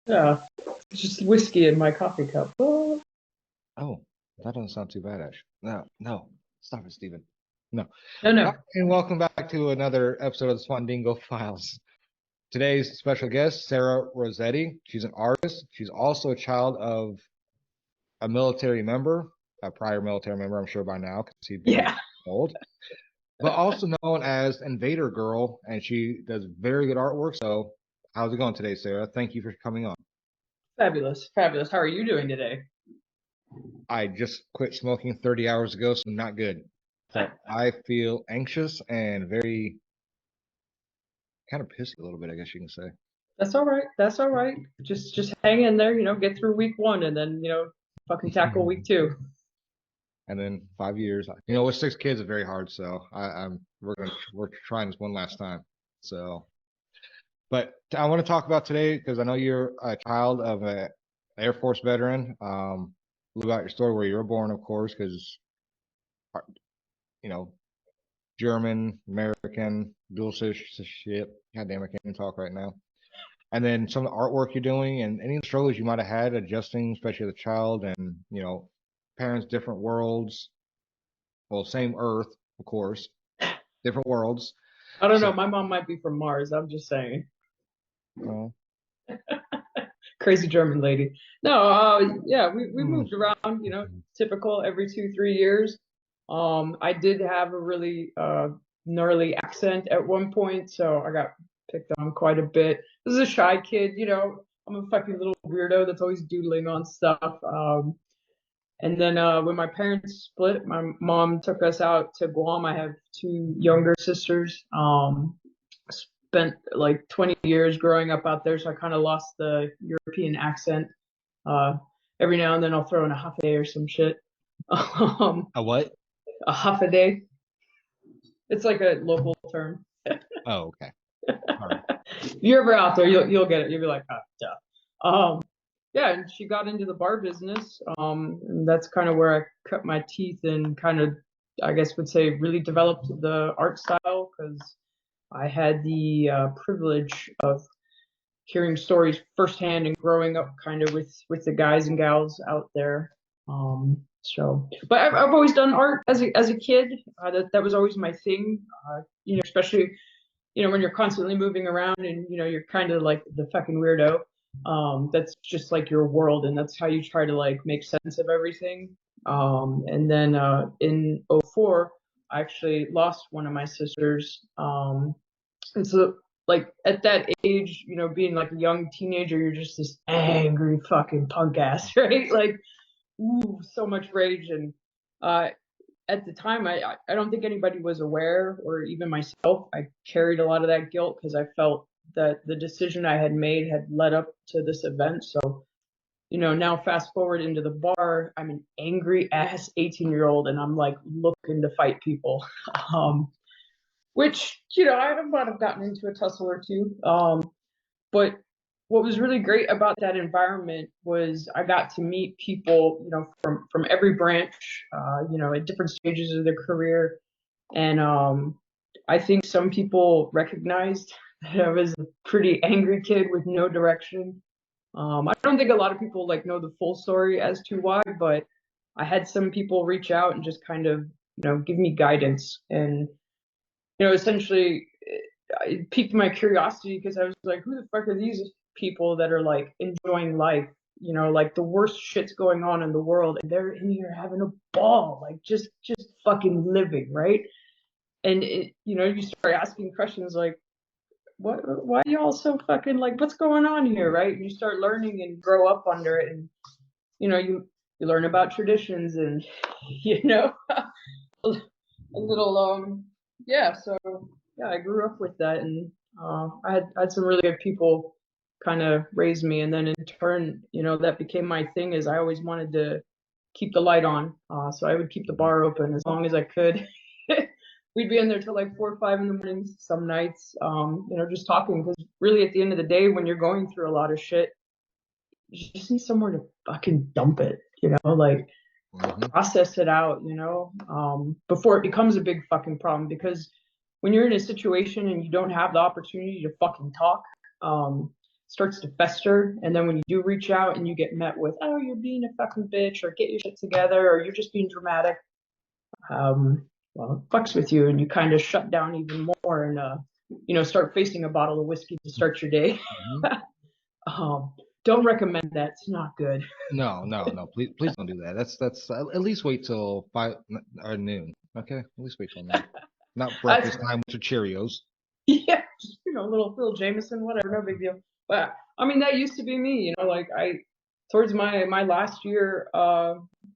Yeah, it's just whiskey in my coffee cup. Oh, Oh, that doesn't sound too bad, actually. No, no. Stop it, Stephen. No. no, no. And welcome back to another episode of the Swandingo Files. Today's special guest, Sarah Rossetti. She's an artist. She's also a child of a military member, a prior military member, I'm sure by now, because he'd be Yeah. old. But also known as Invadergirl, and she does very good artwork. So, how's it going today, Sarah? Thank you for coming on. Fabulous, fabulous. How are you doing today? I just quit smoking 30 hours ago, so not good. So I feel anxious and very kind of pissy a little bit, I guess you can say. That's all right. That's all right. Just hang in there. Get through week one, and then fucking tackle week two. And then 5 years, with 6 kids, it's very hard. So we're trying this one last time. So, but I want to talk about today because I know you're a child of an Air Force veteran. A little about your story, where you were born, of course, because you know German, American, dual citizenship. God damn, I can't even talk right now. And then some of the artwork you're doing and any struggles you might have had adjusting, especially as a child, and parents, different worlds. Well, same Earth, of course, different worlds. I don't know. So, My mom might be from Mars. I'm just saying. well, Crazy German lady. No, yeah, we hmm. moved around, typical every 2, 3 years. I did have a really gnarly accent at one point, so I got picked on quite a bit. This is a shy kid, I'm a fucking little weirdo that's always doodling on stuff. And then when my parents split, my mom took us out to Guam. I have two younger sisters. Spent like 20 years growing up out there, so I kind of lost the European accent. Uh, every now and then I'll throw in a half a day or some shit. A what? A half a day. It's like a local term. Oh, okay. All right. If you're ever out there, you'll get it. You'll be like, ah, duh. Yeah, and she got into the bar business. And that's kind of where I cut my teeth and kind of, I guess, would say, really developed the art style because I had the privilege of hearing stories firsthand and growing up kind of with the guys and gals out there. But I've always done art as a kid. That was always my thing. Especially when you're constantly moving around and you're kind of like the fucking weirdo. That's just like your world, and that's how you try to like make sense of everything. And then in '04, I actually lost one of my sisters. And so like at that age, being like a young teenager, you're just this angry fucking punk ass, right? Like, ooh, so much rage. And uh, at the time, I don't think anybody was aware, or even myself. I carried a lot of that guilt because I felt that the decision I had made had led up to this event. So, now fast forward into the bar, I'm an angry ass 18-year-old, and I'm like looking to fight people. Which I might have gotten into a tussle or two. But what was really great about that environment was I got to meet people, from every branch, at different stages of their career, and I think some people recognized that I was a pretty angry kid with no direction. I don't think a lot of people like know the full story as to why, but I had some people reach out and just kind of give me guidance and essentially it piqued my curiosity because I was like, who the fuck are these people that are like enjoying life? Like the worst shit's going on in the world, and they're in here having a ball, like just fucking living, right? And you start asking questions like, what? Why y'all so fucking like? What's going on here, right? And you start learning and grow up under it, and you learn about traditions and a little yeah. So yeah, I grew up with that, and I had some really good people kind of raise me, and then in turn, that became my thing. Is I always wanted to keep the light on, so I would keep the bar open as long as I could. We'd be in there till like 4 or 5 in the morning some nights, just talking. Because really, at the end of the day, when you're going through a lot of shit, you just need somewhere to fucking dump it, like process it out, before it becomes a big fucking problem. Because when you're in a situation and you don't have the opportunity to fucking talk, starts to fester. And then when you do reach out and you get met with, oh, you're being a fucking bitch, or get your shit together, or you're just being dramatic, well, it fucks with you, and you kind of shut down even more, and start facing a bottle of whiskey to start your day. Don't recommend that. It's not good. No, please don't do that. That's at least wait till 5 or noon. Okay, at least wait till noon. Not breakfast time with your Cheerios. Yeah, just, little Jameson, whatever, no big deal. But I mean, that used to be me. Like towards my last year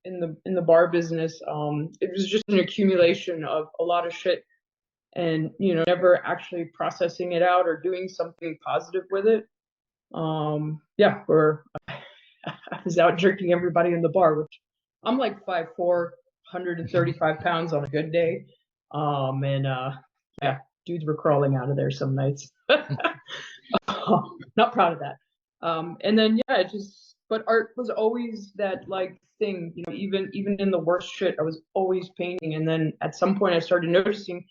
in the bar business, it was just an accumulation of a lot of shit, and never actually processing it out or doing something positive with it. Where I was out jerking everybody in the bar, which I'm like 5'4", 135 pounds on a good day. Dudes were crawling out of there some nights. Not proud of that. And then but art was always that like thing, even in the worst shit, I was always painting. And then at some point I started noticing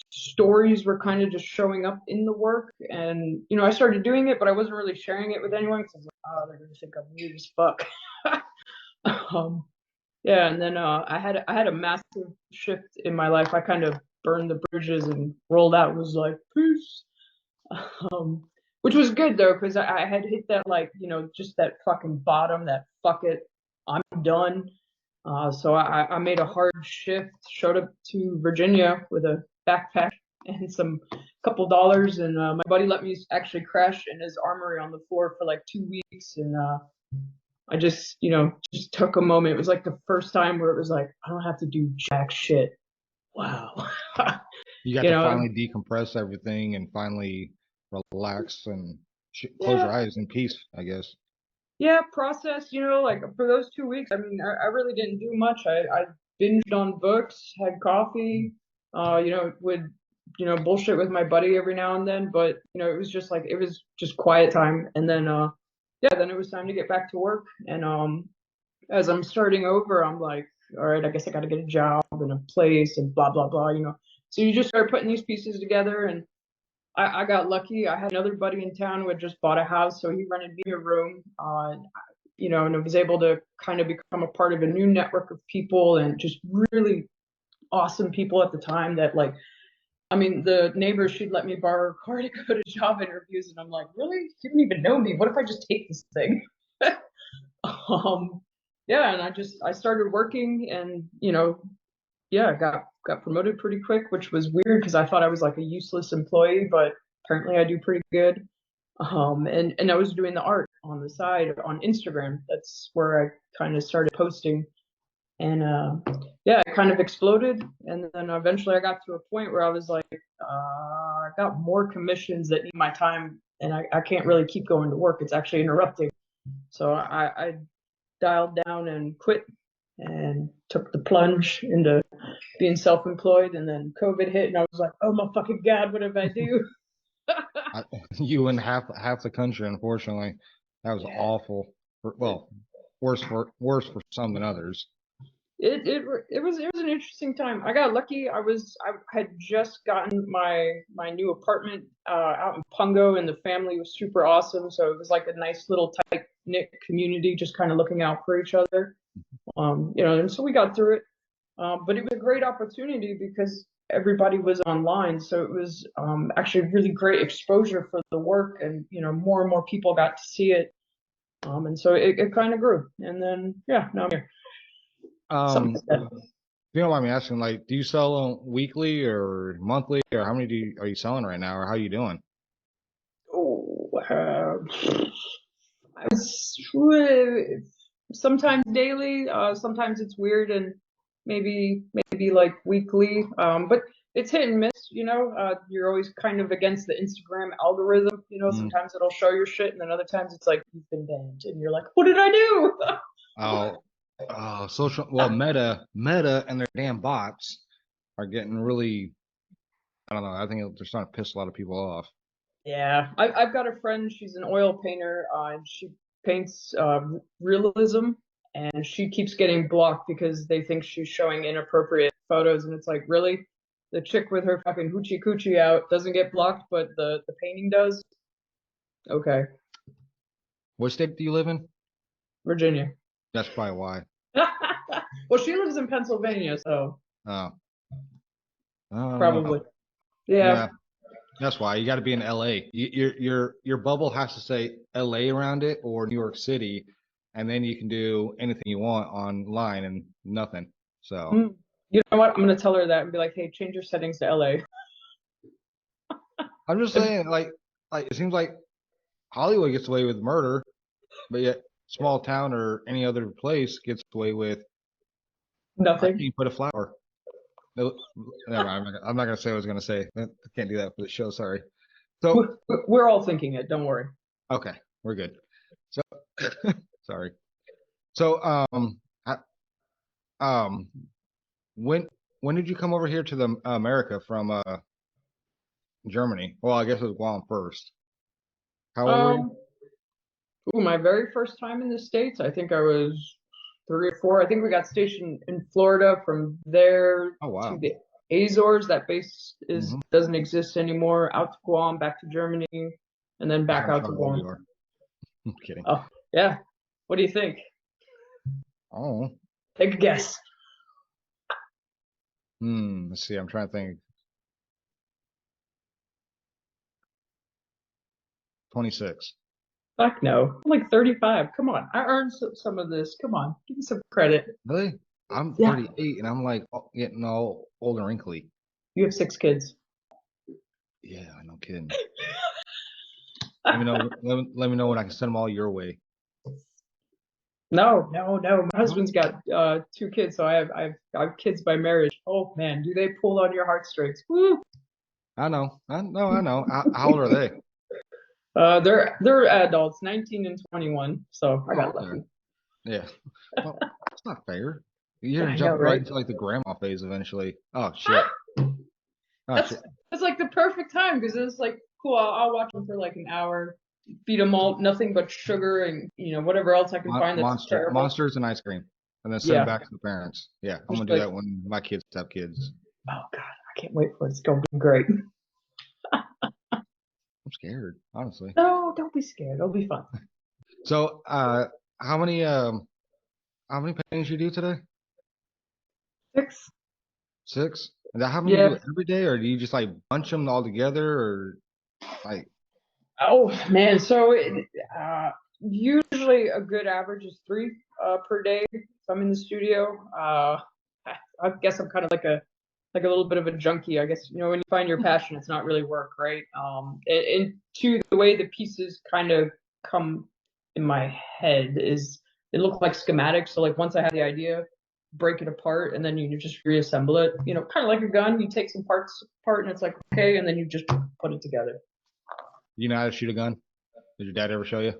stories were kind of just showing up in the work, and I started doing it, but I wasn't really sharing it with anyone because I was like, oh, they're gonna think I'm weird as fuck. And then I had a massive shift in my life. I kind of burned the bridges and rolled out and was like, peace. Which was good though, because I had hit that, like, just that fucking bottom, that fuck it, I'm done. So I made a hard shift, showed up to Virginia with a backpack and some couple dollars, and my buddy let me actually crash in his armory on the floor for like 2 weeks, and I just took a moment. It was like the first time where it was like, I don't have to do jack shit. Wow. You got to finally decompress everything and finally relax and close your eyes in peace, I guess. Yeah, process, like for those 2 weeks, I mean, I really didn't do much. I binged on books, had coffee, would, bullshit with my buddy every now and then, but, it was just quiet time. And then, then it was time to get back to work. And as I'm starting over, I'm like, all right, I guess I got to get a job and a place and blah, blah, blah, So you just start putting these pieces together, and I got lucky. I had another buddy in town who had just bought a house, so he rented me a room, and I was able to kind of become a part of a new network of people, and just really awesome people at the time that, like, I mean, the neighbor, she'd let me borrow her car to go to job interviews, and I'm like, really? You don't even know me. What if I just take this thing? And I started working, and got promoted pretty quick, which was weird because I thought I was like a useless employee, but apparently I do pretty good. And I was doing the art on the side on Instagram. That's where I kind of started posting, and it kind of exploded. And then eventually I got to a point where I was like, I got more commissions that need my time, and I can't really keep going to work. It's actually interrupting. So I dialed down and quit and took the plunge into being self-employed. And then COVID hit, and I was like, oh my fucking God, what did I do? You and half the country, unfortunately. That was awful. Worse for some than others. It was an interesting time. I got lucky. I had just gotten my new apartment out in Pungo, and the family was super awesome. So it was like a nice little tight knit community, just kind of looking out for each other. And so we got through it. But it was a great opportunity because everybody was online, so it was actually really great exposure for the work, and more and more people got to see it. And so it kind of grew, and then now I'm here. If you don't mind me asking, like, do you sell weekly or monthly, or how many are you selling right now, or how are you doing? Sometimes daily, sometimes it's weird, and maybe like weekly, but it's hit and miss. You're always kind of against the Instagram algorithm. Sometimes it'll show your shit, and then other times it's like, you've been banned, and you're like, what did I do? Meta and their damn bots are getting really, I don't know, I think they're starting to piss a lot of people off. Yeah, I've got a friend, she's an oil painter, and she paints realism, and she keeps getting blocked because they think she's showing inappropriate photos, and it's like, really? The chick with her fucking hoochie coochie out doesn't get blocked, but the painting does? Okay. What state do you live in? Virginia. That's probably why. Well, she lives in Pennsylvania, so Oh, I don't probably. know. Yeah. Yeah, that's why you got to be in LA. Your bubble has to say LA around it or New York City, and then you can do anything you want online and nothing. So Mm. You know what? I'm gonna tell her that and be like, "Hey, change your settings to LA." I'm just saying, like it seems like Hollywood gets away with murder, but yet small town or any other place gets away with I Nothing. can't put a flower. No, never mind. I'm not gonna say what I was gonna say. I can't do that for the show. Sorry. So We're all thinking it. Don't worry. okay, we're good. So sorry. So I, um, when when did you come over here to the America from Germany? Well, I guess it was Guam first. How old were you? Um. Ooh, my very first time in the States, I think I was 3 or 4. I think we got stationed in Florida. From there Oh to wow. the Azores. That base is Hmm. doesn't exist anymore. Out to Guam, back to Germany, and then That's back how out to old Guam. you are. I'm kidding. Oh, yeah. What do you think? Oh, Take a guess. let's see. I'm trying to think. 26. Fuck no. I'm like 35. Come on. I earned some of this. Come on. Give me some credit. Really? I'm Yeah. 38 and I'm like getting all old and wrinkly. You have 6 kids. Yeah, no kidding. Let me know. Let me know when I can send them all your way. No, no, no. My Huh? husband's got 2 kids, so I have kids by marriage. Oh man, do they pull on your heartstrings? Woo! I know. I know. I know. How old are they? They're adults, 19 and 21. So I Oh, got okay. lucky. Yeah. Well, that's not fair. You're Yeah, gonna I know, jump right right? into like the grandma phase eventually. Oh shit. Oh That's shit. that's like the perfect time because it's like cool. I'll watch them for like an hour, feed them all nothing but sugar and whatever else I can find that's terrible. Monsters and ice cream, and then send them Yeah, back to the parents. Yeah, I'm just gonna do like, that when my kids have kids. oh God, I can't wait for it. It's gonna be great. I'm scared, honestly. No, don't be scared. It'll be fun. So, how many um, how many paintings you do today? 6. 6? Is that having you do Yeah. it every day, or do you just like bunch them all together, or like? Oh man. So usually a good average is 3 per day. If I'm in the studio. I guess I'm kind of like a little bit of a junkie. I guess when you find your passion, it's not really work, right? And two, the way the pieces kind of come in my head is they look like schematics. So like once I have the idea, break it apart, and then you just reassemble it. Kind of like a gun. You take some parts apart, and it's like okay, and then you just put it together. You know how to shoot a gun? Did your dad ever show you?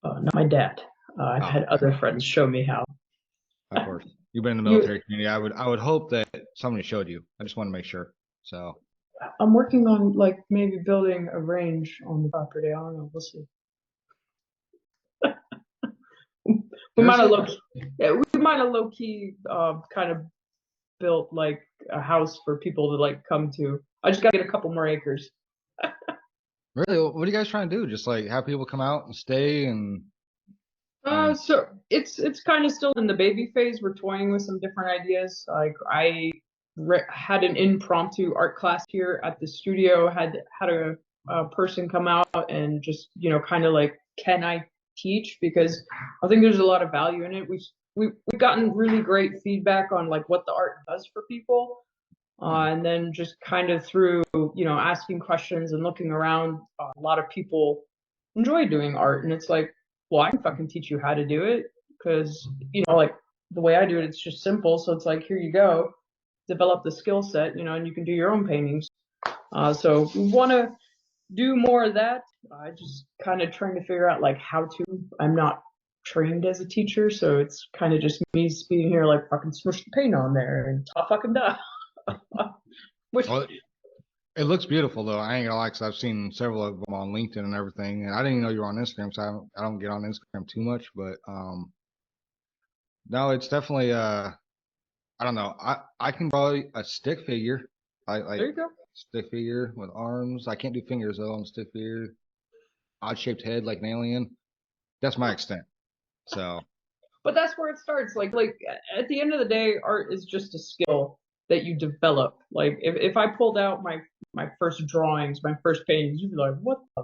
Not my dad. I've Oh, had okay. other friends show me how. Of course. You've been in the You, military community. I would hope that somebody showed you. I just want to make sure. So, I'm working on like maybe building a range on the property. I don't know. We'll see. We might have seriously? low key, yeah, we might have low key kind of built like a house for people to like come to. I just gotta get a couple more acres. Really? What are you guys trying to do? Just like have people come out and stay and So it's kind of still in the baby phase. We're toying with some different ideas. Like I had an impromptu art class here at the studio. Had a person come out and just kind of like, can I teach? Because I think there's a lot of value in it. We've gotten really great feedback on like what the art does for people. hmm. And then just kind of through asking questions and looking around, a lot of people enjoy doing art, and it's like, well, I can fucking teach you how to do it because like the way I do it, it's just simple. So it's like, here you go, develop the skill set, and you can do your own paintings. So we want to do more of that. I just kind of trying to figure out like how to. I'm not trained as a teacher, so it's kind of just me being here like fucking smush the paint on there and ta fucking da. Which Well, it looks beautiful though. I ain't gonna lie, 'cause I've seen several of them on LinkedIn and everything, and I didn't even know you were on Instagram, so I don't get on Instagram too much, but no, it's definitely I don't know. I can draw a stick figure, there like you go. stick figure with arms. I can't do fingers though on stick figure. odd-shaped head like an alien. That's my extent. So But that's where it starts. Like at the end of the day, art is just a skill that you develop. Like if I pulled out my first drawings, my first paintings, you'd be like, what the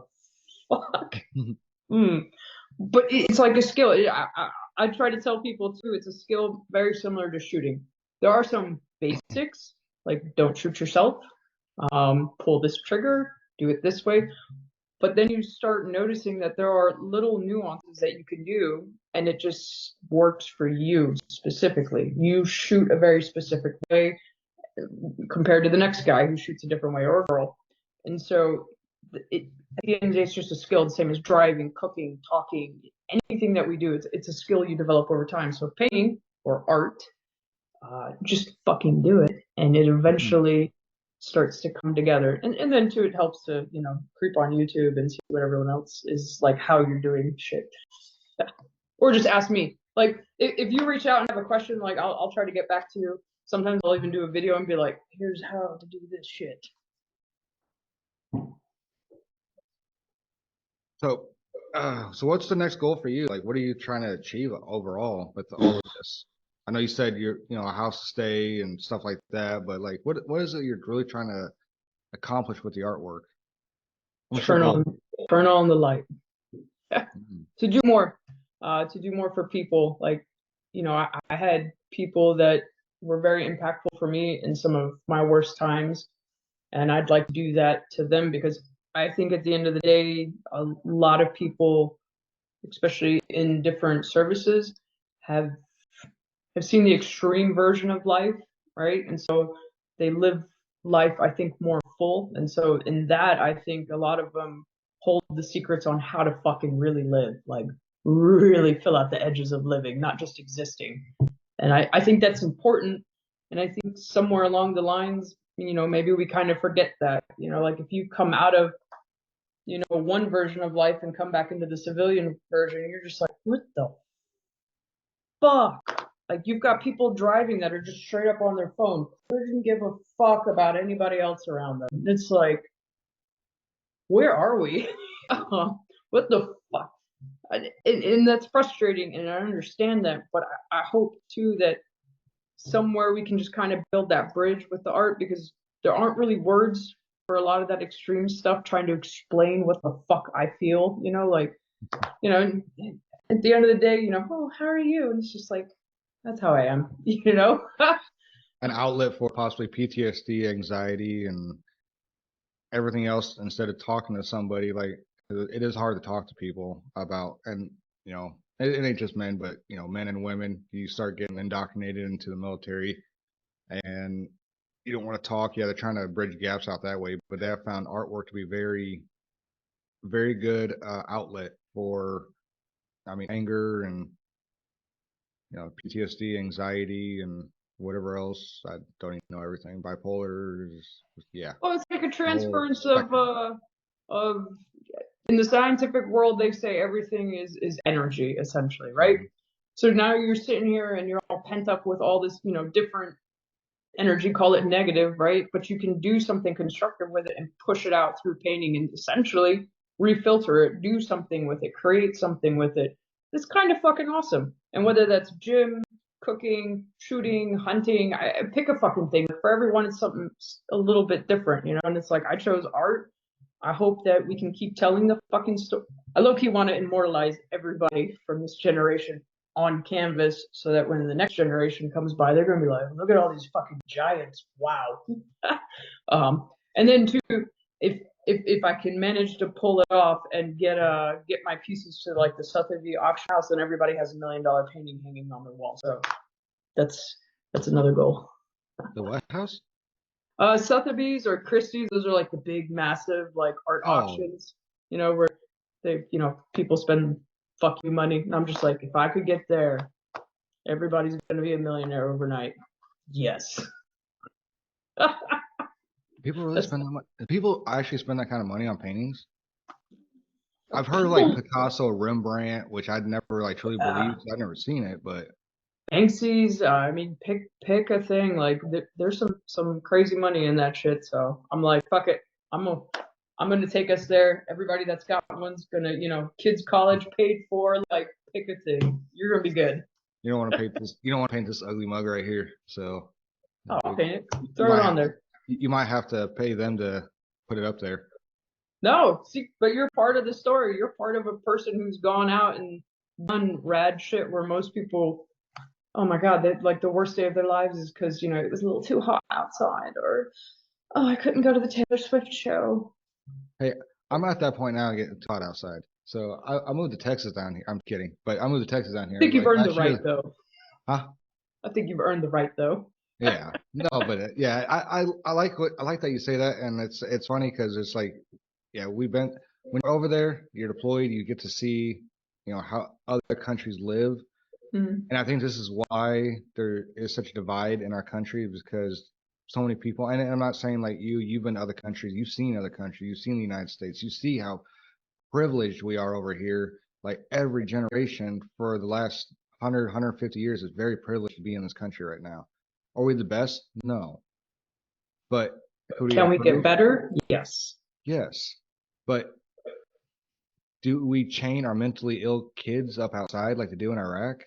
fuck? Mm. But it's like a skill. I try to tell people too, it's a skill very similar to shooting. There are some basics, like don't shoot yourself, pull this trigger, do it this way. But then you start noticing that there are little nuances that you can do, and it just works for you specifically. You shoot a very specific way compared to the next guy who shoots a different way, or a girl. And so at the end of the day, it's just a skill, the same as driving, cooking, talking, anything that we do. It's a skill you develop over time. So painting or art, just fucking do it, and it eventually starts to come together. And then too, it helps to creep on YouTube and see what everyone else is like, how you're doing shit, or just ask me. Like if you reach out and have a question, like I'll try to get back to you. Sometimes I'll even do a video and be like, here's how to do this shit. So, so what's the next goal for you? Like, what are you trying to achieve overall with all of this? I know you said you're, a house to stay and stuff like that, but like, what is it you're really trying to accomplish with the artwork? What's your goal? Turn on the light. Mhm. To do more for people. Like, I had people that were very impactful for me in some of my worst times, and I'd like to do that to them, because I think at the end of the day, a lot of people, especially in different services, have seen the extreme version of life, right? And so they live life, I think, more full. And so in that, I think a lot of them hold the secrets on how to fucking really live, like really fill out the edges of living, not just existing. And I think that's important. And I think somewhere along the lines, maybe we kind of forget that. Like if you come out of, one version of life and come back into the civilian version, you're just like, what the fuck? Like you've got people driving that are just straight up on their phone. They didn't give a fuck about anybody else around them. It's like, where are we? What the fuck? And that's frustrating, and I understand that, but I hope too that somewhere we can just kind of build that bridge with the art, because there aren't really words for a lot of that extreme stuff, trying to explain what the fuck I feel, like, at the end of the day, oh, how are you? And it's just like, that's how I am, An outlet for possibly PTSD, anxiety, and everything else instead of talking to somebody. Like, it is hard to talk to people about, and it ain't just men, but men and women. You start getting indoctrinated into the military, and you don't want to talk. Yeah, they're trying to bridge gaps out that way, but they have found artwork to be very, very good outlet for, anger and PTSD, anxiety, and whatever else. I don't even know everything. Bipolar, yeah. Well, it's like a transference of in the scientific world, they say everything is energy, essentially, right? So now you're sitting here and you're all pent up with all this, different energy, call it negative, right? But you can do something constructive with it and push it out through painting and essentially refilter it, do something with it, create something with it. It's kind of fucking awesome. And whether that's gym, cooking, shooting, hunting, I pick a fucking thing. For everyone, it's something a little bit different, And it's like, I chose art. I hope that we can keep telling the fucking story. I low-key want to immortalize everybody from this generation on canvas, so that when the next generation comes by, they're going to be like, look at all these fucking giants. Wow. And then too, if I can manage to pull it off and get my pieces to like the Sotheby auction house, then everybody has $1 million painting hanging on their wall. So that's another goal. The what house? Sotheby's or Christie's, those are like the big, massive like art auctions, where they, people spend fuck you money. And I'm just like, if I could get there, everybody's gonna be a millionaire overnight. Yes. People really spend that much. People actually spend that kind of money on paintings. I've heard like Picasso, Rembrandt, which I'd never like truly believed. I've never seen it, but Banksy's, pick a thing. Like there's some crazy money in that shit. So I'm like, fuck it. I'm gonna I'm gonna take us there. Everybody that's got one's gonna, you know, kids college paid for. Like, pick a thing. You're gonna be good. You don't want to paint this. You don't want to paint this ugly mug right here. So Oh, I'll paint it. you Throw it might on have there. you might have to pay them to put it up there. No, see, but you're part of the story. You're part of a person who's gone out and done rad shit where most people, oh my God, they like the worst day of their lives is because, you know, it was a little too hot outside, or oh, I couldn't go to the Taylor Swift show. Hey, I'm at that point now getting taught outside. So I moved to Texas down here. I'm kidding, but I moved to Texas down here. I think you've Like earned the last right year, though. huh? I think you've earned the right though. Yeah, no, but yeah, I like what I like that you say that, and it's funny because it's like, yeah, we've been when you're over there, you're deployed, you get to see, you know, how other countries live, Mhm. and I think this is why there is such a divide in our country because so many people, and I'm not saying like you've been to other countries, you've seen other countries, you've seen the United States, you see how privileged we are over here. Like every generation for the last 150 years is very privileged to be in this country right now. Are we the best? No. But could we Can we get improve? better? Yes. Yes. But do we chain our mentally ill kids up outside like they do in Iraq?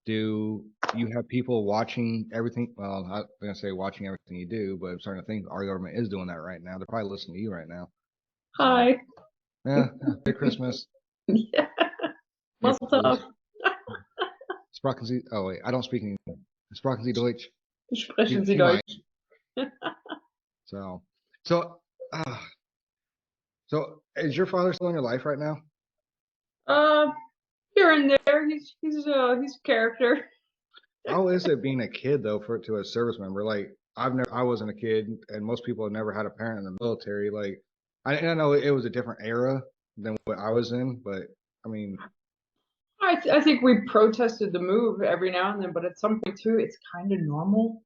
Do you have people watching everything? Well, I'm not going to say watching everything you do, but I'm starting to think our government is doing that right now. They're probably listening to you right now. So, Hi. yeah, Merry Christmas. Yeah. Mazel April tov. Fools. Sprachen Sie, oh wait, I don't speak any, Sprachen Sie Deutsch? Sprechen Sie She might. Deutsch? So, so, uh, so is your father still in your life right now? Uh, Here and there, he's a character. How is it being a kid though for to a service member? Like I wasn't a kid, and most people have never had a parent in the military. Like I know it was a different era than what I was in, but I mean, I think we protested the move every now and then, but at some point too, it's kind of normal.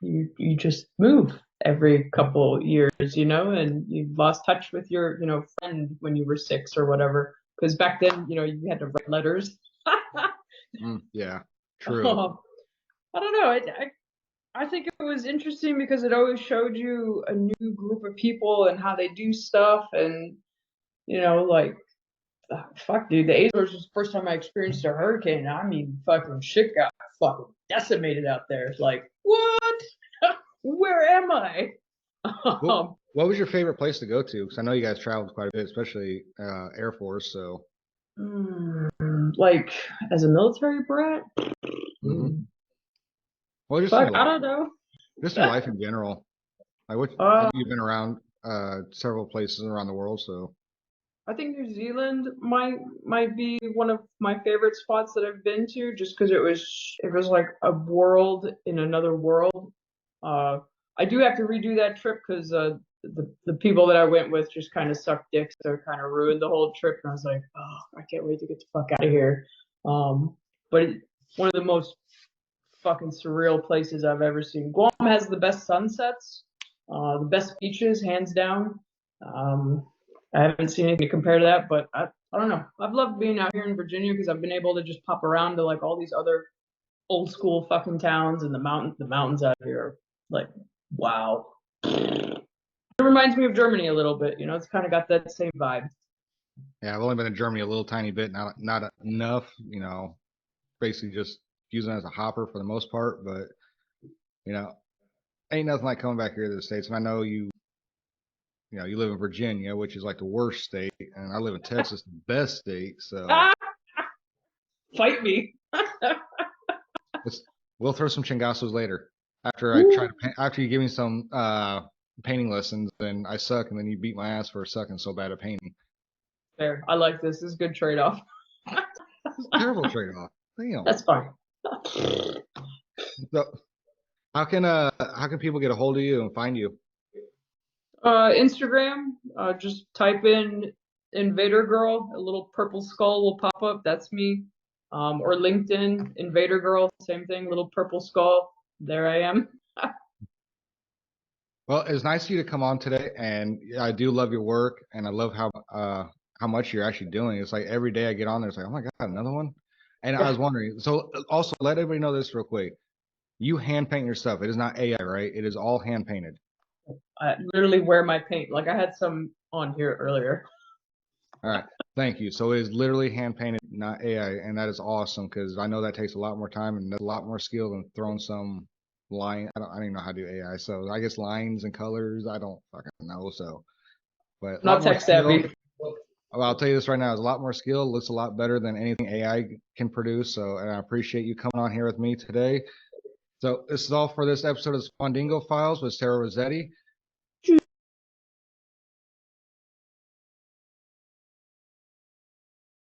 You just move every couple years, you know, and you lost touch with your, you know, friend when you were 6 or whatever. Because back then, you know, you had to write letters. yeah, true. I don't know. I think it was interesting because it always showed you a new group of people and how they do stuff, and you know, like fuck, dude, the Azores was the first time I experienced a hurricane. I mean, fucking shit got fucking decimated out there. It's like, what? Where am I? What Um, what was your favorite place to go to? Because I know you guys traveled quite a bit, especially Air Force. So, like as a military brat, hmm well, fuck, I don't know. just in your life in general. Like, what I know Uh, you've been around several places around the world, so I think New Zealand might be one of my favorite spots that I've been to, just because it was like a world in another world. Uh, I do have to redo that trip because the people that I went with just kind of sucked dicks, so it kind of ruined the whole trip. And I was like, oh, I can't wait to get the fuck out of here. But one of the most fucking surreal places I've ever seen. Guam has the best sunsets, the best beaches, hands down. Um, I haven't seen anything to compare to that, but I don't know. I've loved being out here in Virginia because I've been able to just pop around to like all these other old school fucking towns, and the mountains out here are like, wow. It reminds me of Germany a little bit, you know, it's kind of got that same vibe. yeah, I've only been in Germany a little tiny bit, not enough, you know, basically just using it as a hopper for the most part, but you know, ain't nothing like coming back here to the States. And I know you know, you live in Virginia, which is like the worst state, and I live in Texas, the best state. So Ah, fight me. let's we'll throw some chingasos later after I try Woo. to after you give me some painting lessons, and I suck, and then you beat my ass for sucking so bad at painting. Fair. I like this. This is a good trade off. It's a terrible trade-off. Damn. That's fine. So how can people get a hold of you and find you? Instagram, just type in Invadergirl, a little purple skull will pop up. That's me. Or LinkedIn, Invadergirl, same thing, little purple skull. There I am. Well, it's nice of you to come on today, and I do love your work, and I love how much you're actually doing. It's like every day I get on there, it's like, oh my God, another one. And I Yeah. was wondering, so also let everybody know this real quick. You hand paint your stuff. It is not AI, right? It is all hand painted. I literally wear my paint. Like I had some on here earlier. All right. Thank you. So it is literally hand painted, not AI. And that is awesome because I know that takes a lot more time and a lot more skill than throwing some line. I don't even know how to do AI. So I guess lines and colors, I don't fucking know. So, but a lot Not more tech skill. savvy. Well, I'll tell you this right now, there's a lot more skill, looks a lot better than anything AI can produce. So, and I appreciate you coming on here with me today. So this is all for this episode of Swandingo Files with Sarah Rossetti.